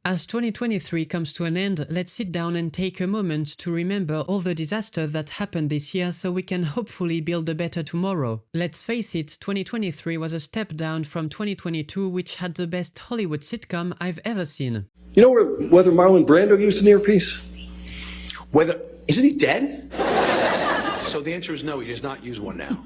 As 2023 comes to an end, let's sit down and take a moment to remember all the disasters that happened this year so we can hopefully build a better tomorrow. Let's face it, 2023 was a step down from 2022, which had the best Hollywood sitcom I've ever seen. You know whether Marlon Brando used an earpiece? Isn't he dead? So the answer is no, he does not use one now.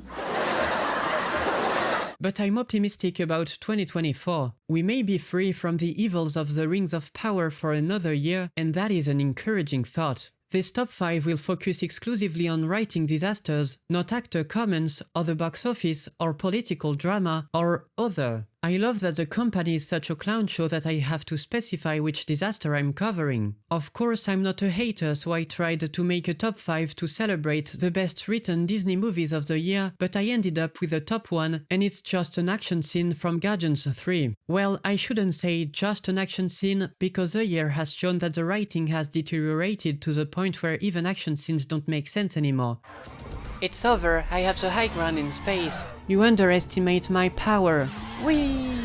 But I'm optimistic about 2024. We may be free from the evils of the Rings of Power for another year, and that is an encouraging thought. This top 5 will focus exclusively on writing disasters, not actor comments, or the box office, or political drama, or other. I love that the company is such a clown show that I have to specify which disaster I'm covering. Of course, I'm not a hater, so I tried to make a top 5 to celebrate the best written Disney movies of the year, but I ended up with a top 1, and it's just an action scene from Guardians 3. Well, I shouldn't say just an action scene, because the year has shown that the writing has deteriorated to the point where even action scenes don't make sense anymore. It's over, I have the high ground in space. You underestimate my power. Whee!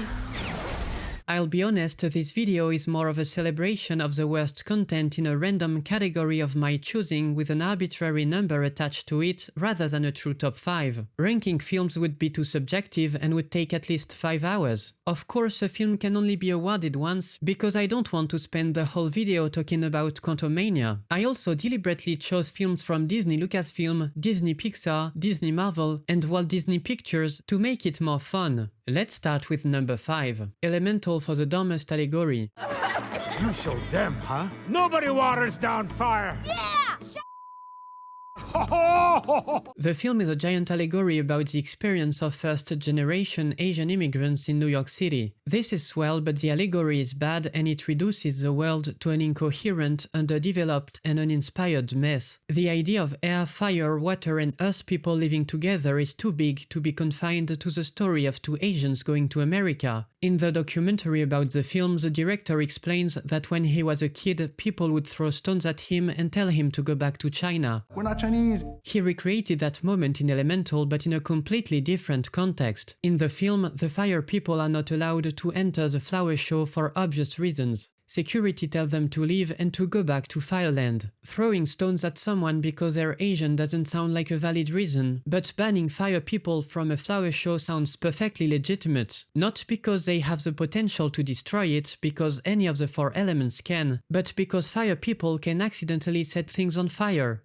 I'll be honest, this video is more of a celebration of the worst content in a random category of my choosing with an arbitrary number attached to it rather than a true top 5. Ranking films would be too subjective and would take at least 5 hours. Of course, a film can only be awarded once because I don't want to spend the whole video talking about Quantumania. I also deliberately chose films from Disney Lucasfilm, Disney Pixar, Disney Marvel, and Walt Disney Pictures to make it more fun. Let's start with number 5, Elemental for the dumbest allegory. You showed them, huh? Nobody waters down fire! Yeah! The film is a giant allegory about the experience of first-generation Asian immigrants in New York City. This is swell, but the allegory is bad and it reduces the world to an incoherent, underdeveloped and uninspired mess. The idea of air, fire, water and earth people living together is too big to be confined to the story of 2 Asians going to America. In the documentary about the film, the director explains that when he was a kid, people would throw stones at him and tell him to go back to China. We're not Chinese. He recreated that moment in Elemental, but in a completely different context. In the film, the fire people are not allowed to enter the flower show for obvious reasons. Security tells them to leave and to go back to Fireland. Throwing stones at someone because they're Asian doesn't sound like a valid reason, but banning fire people from a flower show sounds perfectly legitimate. Not because they have the potential to destroy it, because any of the 4 elements can, but because fire people can accidentally set things on fire.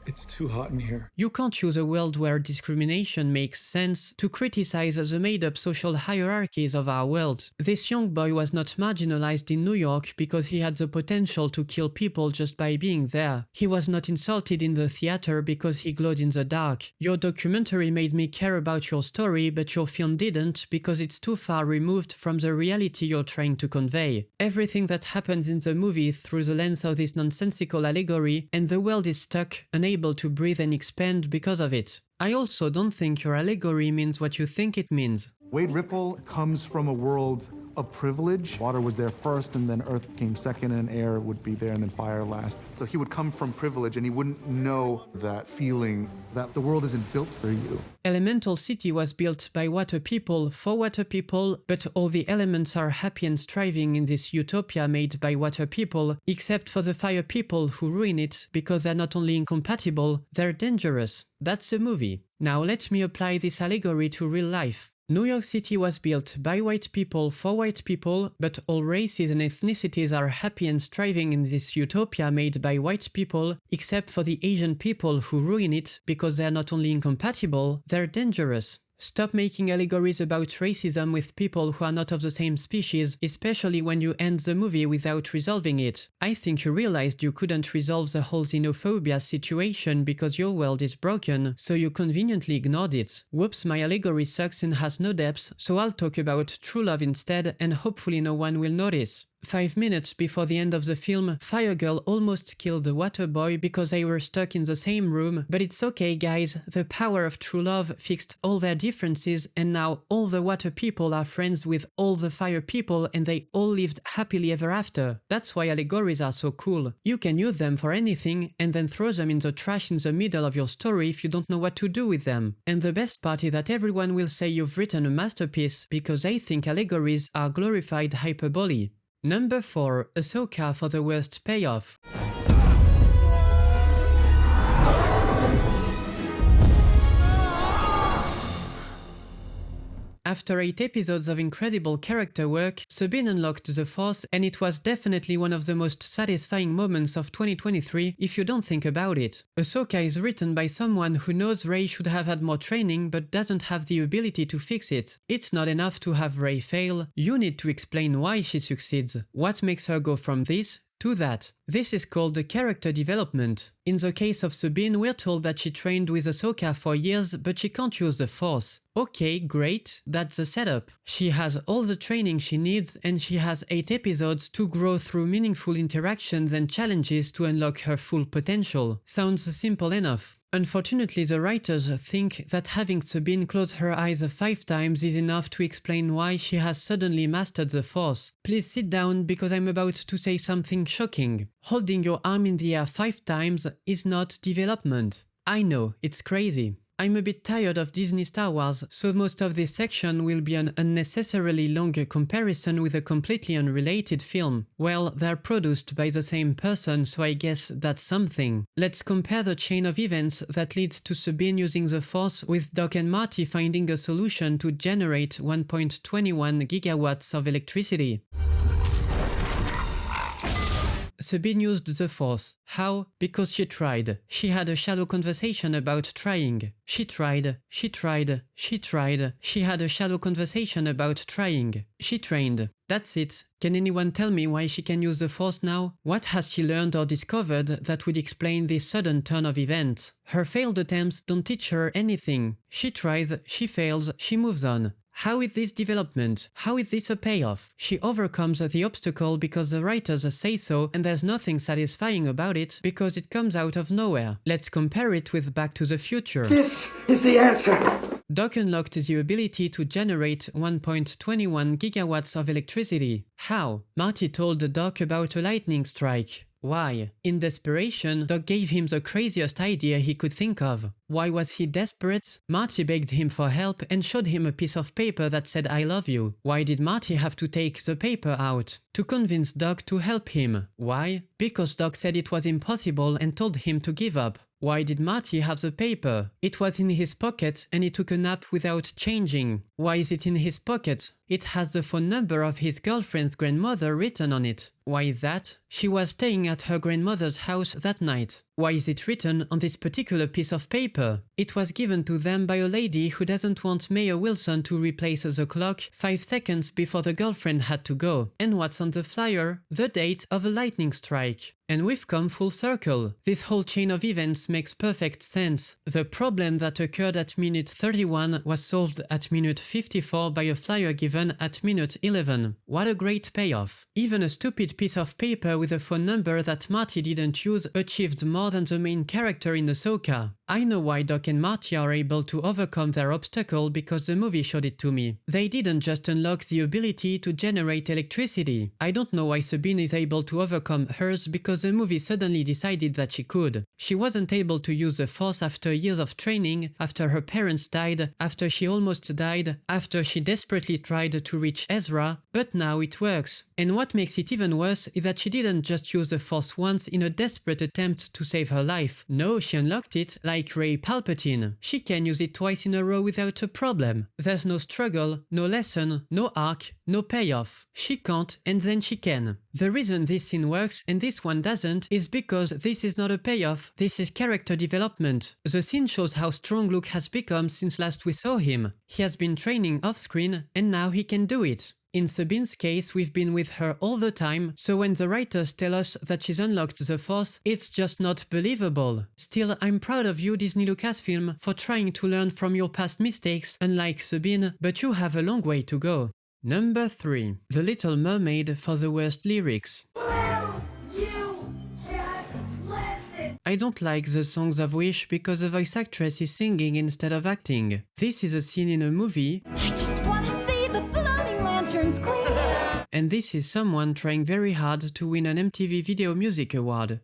It's too hot in here. You can't choose a world where discrimination makes sense to criticize the made-up social hierarchies of our world. This young boy was not marginalized in New York because he had the potential to kill people just by being there. He was not insulted in the theater because he glowed in the dark. Your documentary made me care about your story, but your film didn't because it's too far removed from the reality you're trying to convey. Everything that happens in the movie through the lens of this nonsensical allegory, and the world is stuck, unable to breathe and expand because of it. I also don't think your allegory means what you think it means. Wade Ripple comes from a world of privilege. Water was there first, and then earth came second, and air would be there, and then fire last. So he would come from privilege, and he wouldn't know that feeling that the world isn't built for you. Elemental City was built by water people for water people, but all the elements are happy and striving in this utopia made by water people, except for the fire people who ruin it because they're not only incompatible, they're dangerous. That's the movie. Now let me apply this allegory to real life. New York City was built by white people for white people, but all races and ethnicities are happy and striving in this utopia made by white people, except for the Asian people who ruin it because they're not only incompatible, they're dangerous. Stop making allegories about racism with people who are not of the same species, especially when you end the movie without resolving it. I think you realized you couldn't resolve the whole xenophobia situation because your world is broken, so you conveniently ignored it. Whoops, my allegory sucks and has no depth, so I'll talk about true love instead, and hopefully no one will notice. 5 minutes before the end of the film, Fire Girl almost killed the Water Boy because they were stuck in the same room, but it's okay guys, the power of true love fixed all their differences and now all the water people are friends with all the fire people and they all lived happily ever after. That's why allegories are so cool. You can use them for anything and then throw them in the trash in the middle of your story if you don't know what to do with them. And the best part is that everyone will say you've written a masterpiece because they think allegories are glorified hyperbole. Number 4. Ahsoka for the worst payoff. After 8 episodes of incredible character work, Sabine unlocked the Force and it was definitely one of the most satisfying moments of 2023 if you don't think about it. Ahsoka is written by someone who knows Rey should have had more training but doesn't have the ability to fix it. It's not enough to have Rey fail, you need to explain why she succeeds. What makes her go from this to that? This is called the character development. In the case of Sabine, we're told that she trained with Ahsoka for years, but she can't use the Force. Okay, great, that's the setup. She has all the training she needs and she has 8 episodes to grow through meaningful interactions and challenges to unlock her full potential. Sounds simple enough. Unfortunately, the writers think that having Sabine close her eyes 5 times is enough to explain why she has suddenly mastered the Force. Please sit down because I'm about to say something shocking. Holding your arm in the air 5 times is not development. I know, it's crazy. I'm a bit tired of Disney Star Wars, so most of this section will be an unnecessarily long comparison with a completely unrelated film. Well, they're produced by the same person, so I guess that's something. Let's compare the chain of events that leads to Sabine using the Force with Doc and Marty finding a solution to generate 1.21 gigawatts of electricity. Sabine used the Force. How? Because she tried. She had a shallow conversation about trying. She tried. She had a shallow conversation about trying. She trained. That's it. Can anyone tell me why she can use the Force now? What has she learned or discovered that would explain this sudden turn of events? Her failed attempts don't teach her anything. She tries, she fails, she moves on. How is this development? How is this a payoff? She overcomes the obstacle because the writers say so and there's nothing satisfying about it because it comes out of nowhere. Let's compare it with Back to the Future. This is the answer. Doc unlocked the ability to generate 1.21 gigawatts of electricity. How? Marty told Doc about a lightning strike. Why? In desperation, Doc gave him the craziest idea he could think of. Why was he desperate? Marty begged him for help and showed him a piece of paper that said I love you. Why did Marty have to take the paper out? To convince Doc to help him. Why? Because Doc said it was impossible and told him to give up. Why did Marty have the paper? It was in his pocket and he took a nap without changing. Why is it in his pocket? It has the phone number of his girlfriend's grandmother written on it. Why that? She was staying at her grandmother's house that night. Why is it written on this particular piece of paper? It was given to them by a lady who doesn't want Mayor Wilson to replace the clock 5 seconds before the girlfriend had to go. And what's on the flyer? The date of a lightning strike. And we've come full circle. This whole chain of events makes perfect sense. The problem that occurred at minute 31 was solved at minute 54 by a flyer given at minute 11. What a great payoff. Even a stupid piece of paper with a phone number that Marty didn't use achieved more than the main character in Ahsoka. I know why Doc and Marty are able to overcome their obstacle because the movie showed it to me. They didn't just unlock the ability to generate electricity. I don't know why Sabine is able to overcome hers because the movie suddenly decided that she could. She wasn't able to use the Force after years of training, after her parents died, after she almost died, after she desperately tried to reach Ezra, but now it works. And what makes it even worse is that she didn't just use the Force once in a desperate attempt to save her life. No, she unlocked it like Rey Palpatine. She can use it twice in a row without a problem. There's no struggle, no lesson, no arc, no payoff. She can't and then she can. The reason this scene works and this one doesn't is because this is not a payoff, this is character development. The scene shows how strong Luke has become since last we saw him. He has been training off-screen and now he can do it. In Sabine's case, we've been with her all the time, so when the writers tell us that she's unlocked the Force, it's just not believable. Still, I'm proud of you, Disney Lucasfilm, for trying to learn from your past mistakes, unlike Sabine, but you have a long way to go. Number 3. The Little Mermaid for the worst lyrics. I don't like the songs of Wish because the voice actress is singing instead of acting. This is a scene in a movie, I just want to see the floating lanterns clear. and this is someone trying very hard to win an MTV Video Music Award.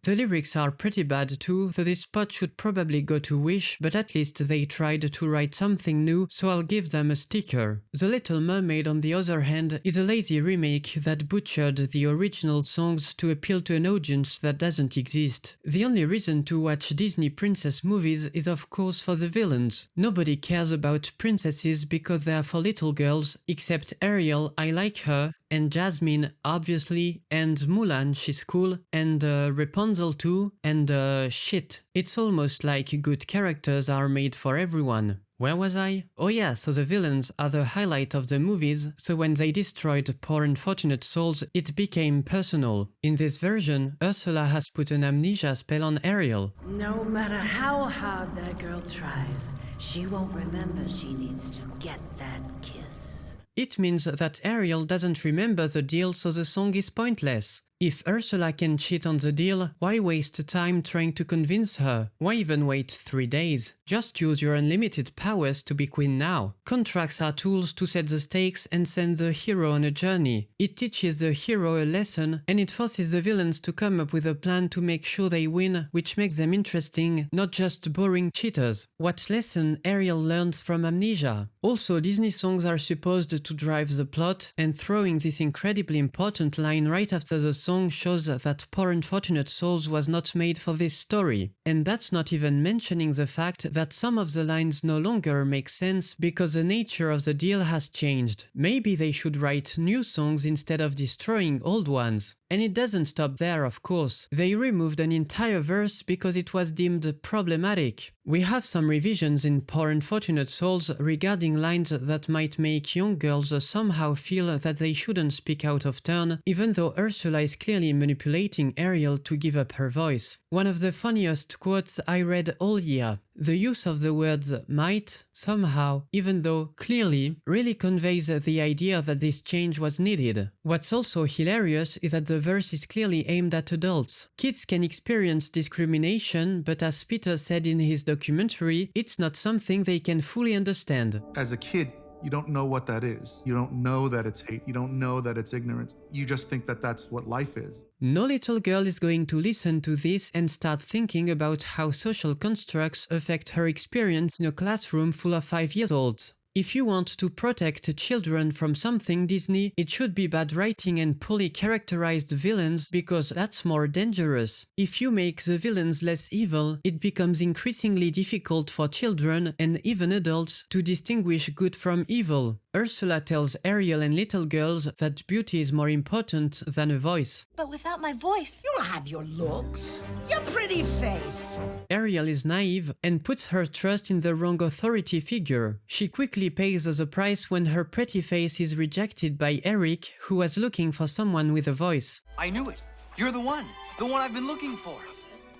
The lyrics are pretty bad too, so this spot should probably go to Wish, but at least they tried to write something new, so I'll give them a sticker. The Little Mermaid, on the other hand, is a lazy remake that butchered the original songs to appeal to an audience that doesn't exist. The only reason to watch Disney princess movies is of course for the villains. Nobody cares about princesses because they are for little girls, except Ariel, I like her, and Jasmine, obviously, and Mulan, she's cool, and Rapunzel too, and shit. It's almost like good characters are made for everyone. Where was I? Oh yeah, so the villains are the highlight of the movies, so when they destroyed poor unfortunate souls, it became personal. In this version, Ursula has put an amnesia spell on Ariel. No matter how hard that girl tries, she won't remember she needs to get that kiss. It means that Ariel doesn't remember the deal, so the song is pointless. If Ursula can cheat on the deal, why waste time trying to convince her? Why even wait 3 days? Just use your unlimited powers to be queen now. Contracts are tools to set the stakes and send the hero on a journey. It teaches the hero a lesson, and it forces the villains to come up with a plan to make sure they win, which makes them interesting, not just boring cheaters. What lesson Ariel learns from amnesia? Also, Disney songs are supposed to drive the plot, and throwing this incredibly important line right after the song shows that Poor Unfortunate Souls was not made for this story. And that's not even mentioning the fact that some of the lines no longer make sense because the nature of the deal has changed. Maybe they should write new songs instead of destroying old ones. And it doesn't stop there, of course. They removed an entire verse because it was deemed problematic. We have some revisions in Poor Unfortunate Souls regarding lines that might make young girls somehow feel that they shouldn't speak out of turn, even though Ursula is clearly manipulating Ariel to give up her voice. One of the funniest quotes I read all year. The use of the words might, somehow, even though clearly, really conveys the idea that this change was needed. What's also hilarious is that the verse is clearly aimed at adults. Kids can experience discrimination, but as Peter said in his documentary, it's not something they can fully understand. As a kid, you don't know what that is. You don't know that it's hate. You don't know that it's ignorance. You just think that that's what life is. No little girl is going to listen to this and start thinking about how social constructs affect her experience in a classroom full of 5-year-olds. If you want to protect children from something, Disney, it should be bad writing and poorly characterized villains, because that's more dangerous. If you make the villains less evil, it becomes increasingly difficult for children and even adults to distinguish good from evil. Ursula tells Ariel and little girls that beauty is more important than a voice. But without my voice, You'll have your looks, your pretty face. Ariel is naive and puts her trust in the wrong authority figure. She quickly pays the price when her pretty face is rejected by Eric, who was looking for someone with a voice. I knew it. You're the one I've been looking for.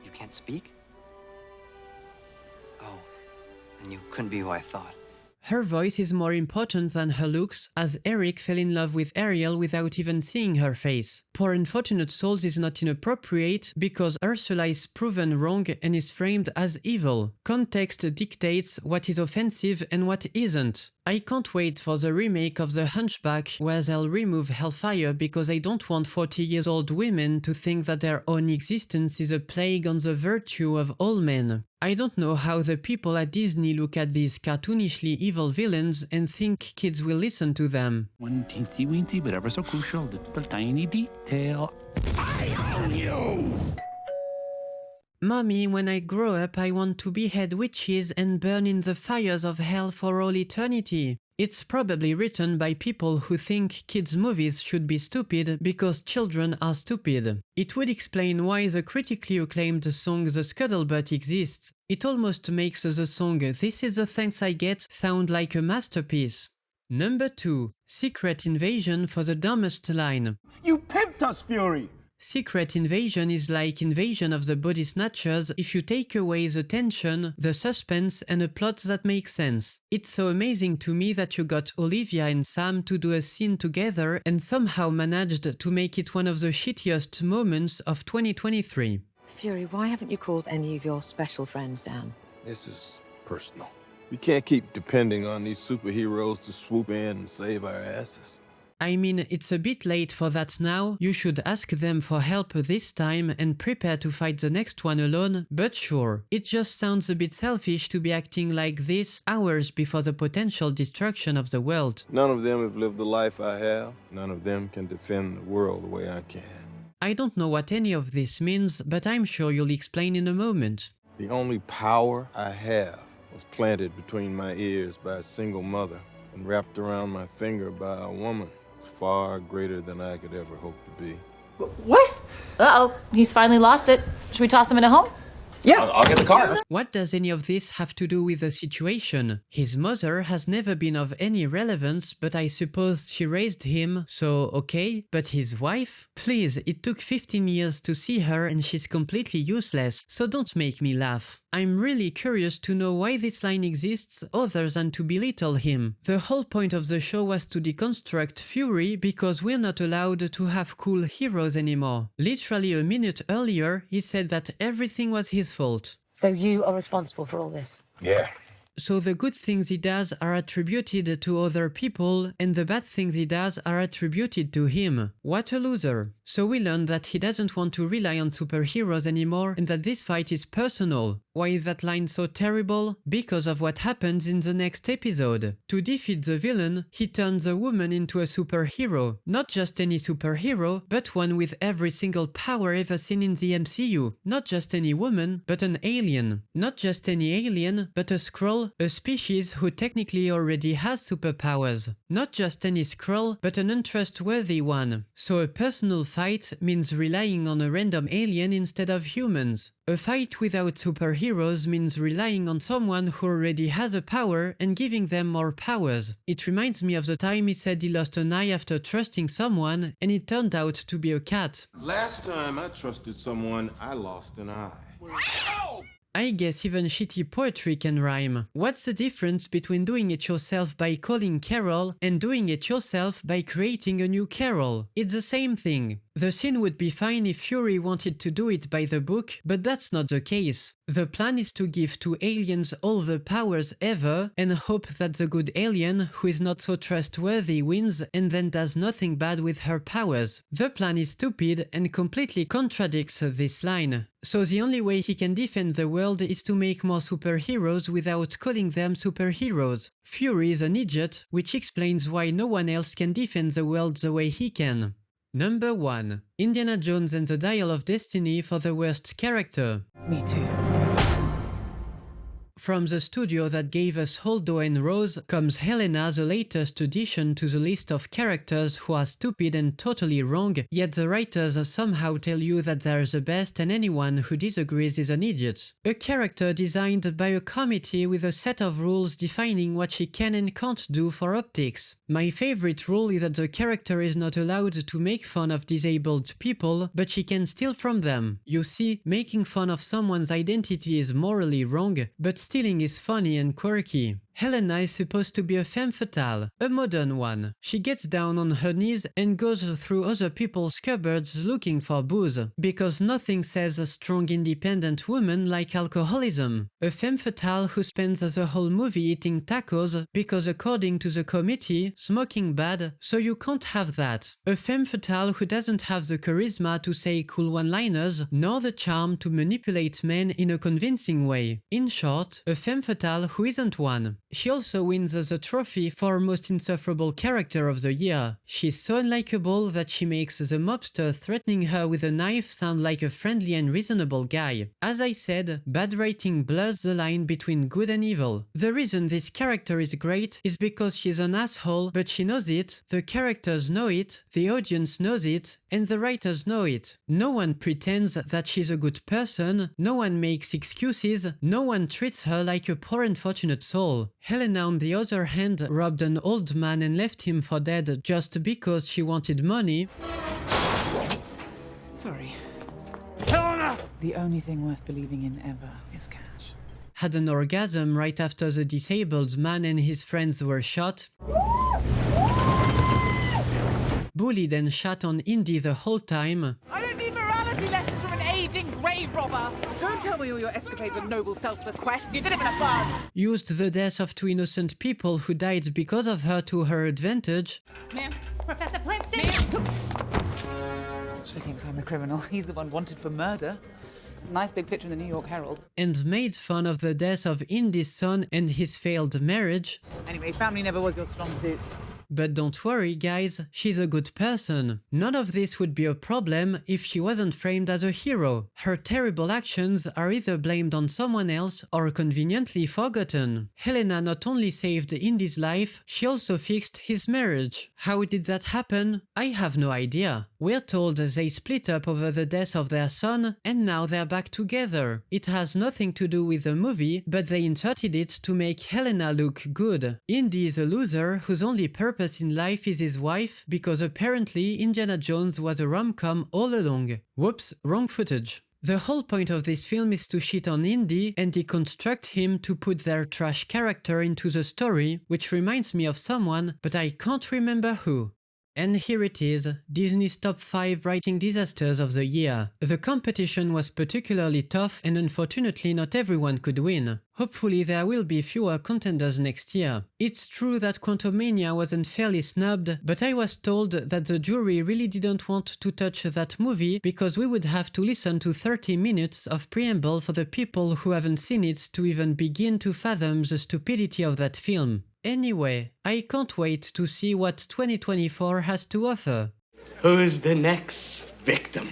You can't speak? Oh, then you couldn't be who I thought. Her voice is more important than her looks, as Eric fell in love with Ariel without even seeing her face. Poor Unfortunate Souls is not inappropriate because Ursula is proven wrong and is framed as evil. Context dictates what is offensive and what isn't. I can't wait for the remake of The Hunchback where they'll remove Hellfire because I don't want 40-year-old women to think that their own existence is a plague on the virtue of all men. I don't know how the people at Disney look at these cartoonishly evil villains and think kids will listen to them. One teensy-weensy but ever so crucial little tiny detail. I own you! Mommy, when I grow up, I want to behead witches and burn in the fires of hell for all eternity. It's probably written by people who think kids' movies should be stupid because children are stupid. It would explain why the critically acclaimed song The Scuttlebutt exists. It almost makes the song This Is the Thanks I Get sound like a masterpiece. Number 2. Secret Invasion for the dumbest line. You pimped us, Fury! Secret Invasion is like Invasion of the Body Snatchers if you take away the tension, the suspense, and a plot that makes sense. It's so amazing to me that you got Olivia and Sam to do a scene together and somehow managed to make it one of the shittiest moments of 2023. Fury, why haven't you called any of your special friends down? This is personal. We can't keep depending on these superheroes to swoop in and save our asses. I mean, it's a bit late for that now, you should ask them for help this time and prepare to fight the next one alone, but sure, it just sounds a bit selfish to be acting like this hours before the potential destruction of the world. None of them have lived the life I have. None of them can defend the world the way I can. I don't know what any of this means, but I'm sure you'll explain in a moment. The only power I have was planted between my ears by a single mother and wrapped around my finger by a woman far greater than I could ever hope to be. What? Uh-oh, he's finally lost it. Should we toss him in a home? Yeah, I'll get the car. What does any of this have to do with the situation? His mother has never been of any relevance, but I suppose she raised him, so okay. But his wife? Please, it took 15 years to see her and she's completely useless, so don't make me laugh. I'm really curious to know why this line exists other than to belittle him. The whole point of the show was to deconstruct Fury because we're not allowed to have cool heroes anymore. Literally a minute earlier, he said that everything was his fault. So you are responsible for all this? Yeah. So the good things he does are attributed to other people and the bad things he does are attributed to him. What a loser. So we learn that he doesn't want to rely on superheroes anymore and that this fight is personal. Why is that line so terrible? Because of what happens in the next episode. To defeat the villain, he turns a woman into a superhero. Not just any superhero, but one with every single power ever seen in the MCU. Not just any woman, but an alien. Not just any alien, but a Skrull, a species who technically already has superpowers. Not just any Skrull, but an untrustworthy one. So a personal fight means relying on a random alien instead of humans. A fight without superheroes means relying on someone who already has a power and giving them more powers. It reminds me of the time he said he lost an eye after trusting someone and it turned out to be a cat. Last time I trusted someone, I lost an eye. I guess even shitty poetry can rhyme. What's the difference between doing it yourself by calling Carol and doing it yourself by creating a new Carol? It's the same thing. The scene would be fine if Fury wanted to do it by the book, but that's not the case. The plan is to give two aliens all the powers ever and hope that the good alien, who is not so trustworthy, wins and then does nothing bad with her powers. The plan is stupid and completely contradicts this line. So the only way he can defend the world is to make more superheroes without calling them superheroes. Fury is an idiot, which explains why no one else can defend the world the way he can. Number 1. Indiana Jones and the Dial of Destiny for the worst character. Me too. From the studio that gave us Holdo and Rose comes Helena, the latest addition to the list of characters who are stupid and totally wrong, yet the writers somehow tell you that they're the best and anyone who disagrees is an idiot. A character designed by a committee with a set of rules defining what she can and can't do for optics. My favorite rule is that the character is not allowed to make fun of disabled people, but she can steal from them. You see, making fun of someone's identity is morally wrong, but stealing is funny and quirky. Helena is supposed to be a femme fatale, a modern one. She gets down on her knees and goes through other people's cupboards looking for booze, because nothing says a strong independent woman like alcoholism. A femme fatale who spends the whole movie eating tacos because according to the committee, smoking bad, so you can't have that. A femme fatale who doesn't have the charisma to say cool one-liners, nor the charm to manipulate men in a convincing way. In short, a femme fatale who isn't one. She also wins the trophy for most insufferable character of the year. She's so unlikable that she makes the mobster threatening her with a knife sound like a friendly and reasonable guy. As I said, bad writing blurs the line between good and evil. The reason this character is great is because she's an asshole, but she knows it, the characters know it, the audience knows it, and the writers know it. No one pretends that she's a good person, no one makes excuses, no one treats her like a poor unfortunate soul. Helena, on the other hand, robbed an old man and left him for dead just because she wanted money. Sorry. Helena! The only thing worth believing in ever is cash. Had an orgasm right after the disabled man and his friends were shot. Bullied and shot on Indy the whole time. I don't need morality lessons from an aging grave robber. Don't tell me all your escapades were noble, selfless quests. You did it for the buzz. Used the death of two innocent people who died because of her to her advantage. Ma'am. Professor Plimpton! She thinks I'm the criminal. He's the one wanted for murder. Nice big picture in the New York Herald. And made fun of the death of Indy's son and his failed marriage. Anyway, family never was your strong suit. But don't worry, guys, she's a good person. None of this would be a problem if she wasn't framed as a hero. Her terrible actions are either blamed on someone else or conveniently forgotten. Helena not only saved Indy's life, she also fixed his marriage. How did that happen? I have no idea. We're told they split up over the death of their son, and now they're back together. It has nothing to do with the movie, but they inserted it to make Helena look good. Indy is a loser whose only purpose in life is his wife, because apparently Indiana Jones was a rom-com all along. Whoops, wrong footage. The whole point of this film is to shit on Indy and deconstruct him to put their trash character into the story, which reminds me of someone, but I can't remember who. And here it is, Disney's top 5 writing disasters of the year. The competition was particularly tough and unfortunately not everyone could win. Hopefully there will be fewer contenders next year. It's true that Quantumania was unfairly snubbed, but I was told that the jury really didn't want to touch that movie because we would have to listen to 30 minutes of preamble for the people who haven't seen it to even begin to fathom the stupidity of that film. Anyway, I can't wait to see what 2024 has to offer. Who's the next victim?